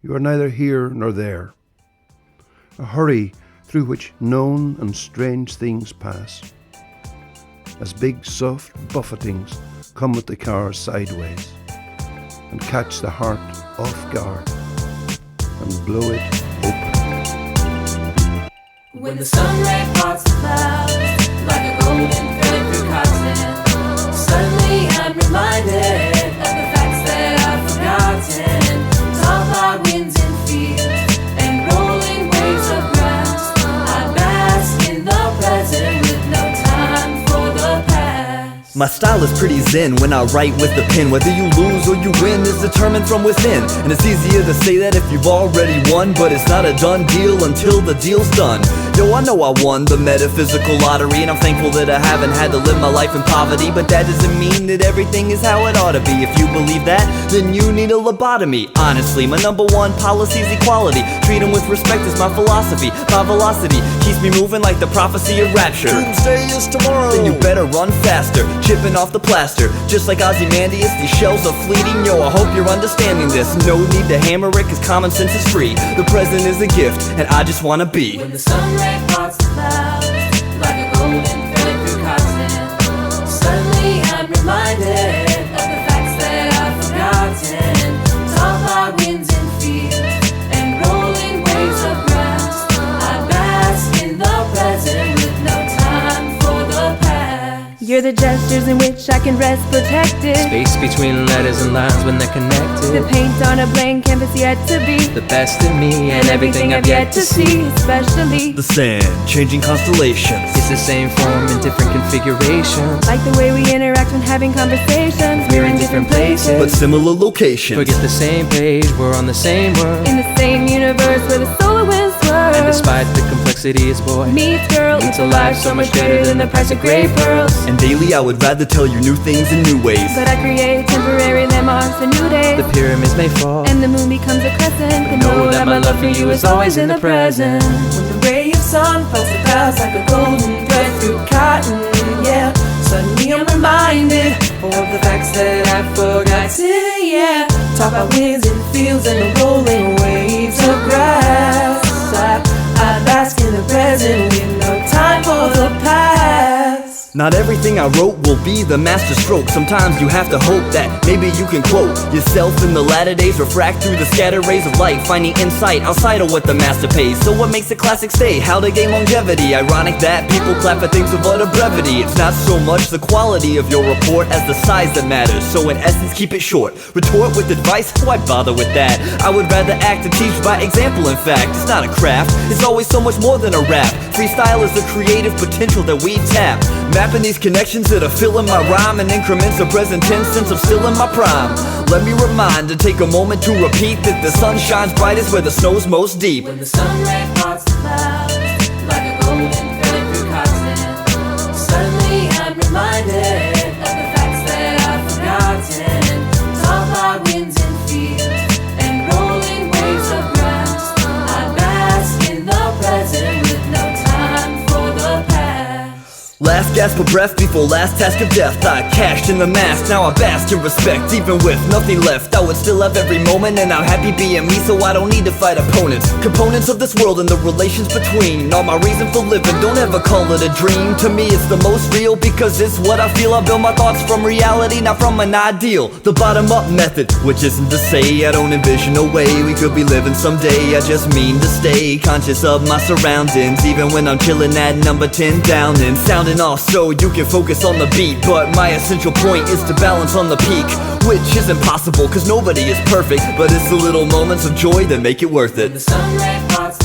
You are neither here nor there. A hurry through which known and strange things pass, as big soft buffetings come with the car sideways and catch the heart off guard and blow it open. When the sunray parts the clouds like a golden thread through cotton, suddenly I'm reminded of the facts that I've forgotten. Tall by winds and fields and rolling waves of grass, I bask in the present with no time for the past. My style is pretty zen when I write with the pen. Whether you lose or you win is determined from within. And it's easier to say that if you've already won, but it's not a done deal until the deal's done. Yo, I know I won the metaphysical lottery, and I'm thankful that I haven't had to live my life in poverty. But that doesn't mean that everything is how it ought to be. If you believe that, then you need a lobotomy. Honestly, my number one policy is equality. Treat them with respect is my philosophy. My velocity keeps me moving like the prophecy of rapture. Doomsday is tomorrow. Then you better run faster, chipping off the plaster. Just like Ozymandias, these shells are fleeting. Yo, I hope you're understanding this. No need to hammer it, cause common sense is free. The present is a gift, and I just wanna be. When the sunray parts the clouds like a golden thread through cotton, suddenly I'm reminded of the facts that I've forgotten. Tall by winds and fields and rolling waves of grass, I bask in the present with no time for the past. You're the gestures in which I can rest protected. Space between letters and lines when they're connected. The paint on a blank canvas yet to be. The best in me and everything I've yet to see. Especially The sand, changing constellations. It's the same form in different configurations. like the way we interact when having conversations. We're in different places, but similar locations. forget the same page, we're on the same world. in the same universe where the solar winds swirl. And despite the complexity, it's boy meets girl, meets a life so much greater than the price of gray pearls. And daily I would rather tell you new things in new ways. but I create temporary landmarks for new days. The pyramids may fall, And the moon becomes a crescent. And know that my love for you is always in the present. When the ray of sun parts the clouds like a golden thread through cotton, yeah. Suddenly I'm reminded of the facts that I've forgotten, yeah. Talk about winds and fields and the rolling waves of grass. I bask in the present with no time for the past. Not everything I wrote will be the master stroke. Sometimes you have to hope that maybe you can quote yourself in the latter days, refract through the scattered rays of light, finding insight outside of what the master pays. So what makes a classic stay? How to gain longevity. Ironic that people clap at things of utter brevity. It's not so much the quality of your report as the size that matters. So in essence, keep it short. Retort with advice? Why bother with that? I would rather act and teach by example. In fact, it's not a craft, it's always so much more than a rap. Freestyle is the creative potential that we tap, mapping these connections that are filling my rhyme in increments of present tense since I'm still in my prime. Let me remind to take a moment to repeat that the sun shines brightest where the snow's most deep. When the sunray parts the clouds like a golden thread through cotton, suddenly I'm reminded of the facts that I've forgotten. Tall by winds and fields and rolling waves of grass, I bask in the present with no time for the past. Last gasp of breath before last task of death. I cashed in the mask, now I bask in respect. Even with nothing left, I would still have every moment. And I'm happy being me, so I don't need to fight opponents. Components of this world and the relations between are my reason for living, don't ever call it a dream. To me it's the most real because it's what I feel. I build my thoughts from reality, not from an ideal. The bottom up method, which isn't to say I don't envision a way we could be living someday. I just mean to stay conscious of my surroundings, even when I'm chilling at number 10 down and sounding off so you can focus on the beat. But my essential point is to balance on the peak, which isn't possible cause nobody is perfect, but it's the little moments of joy that make it worth it. When the sunray parts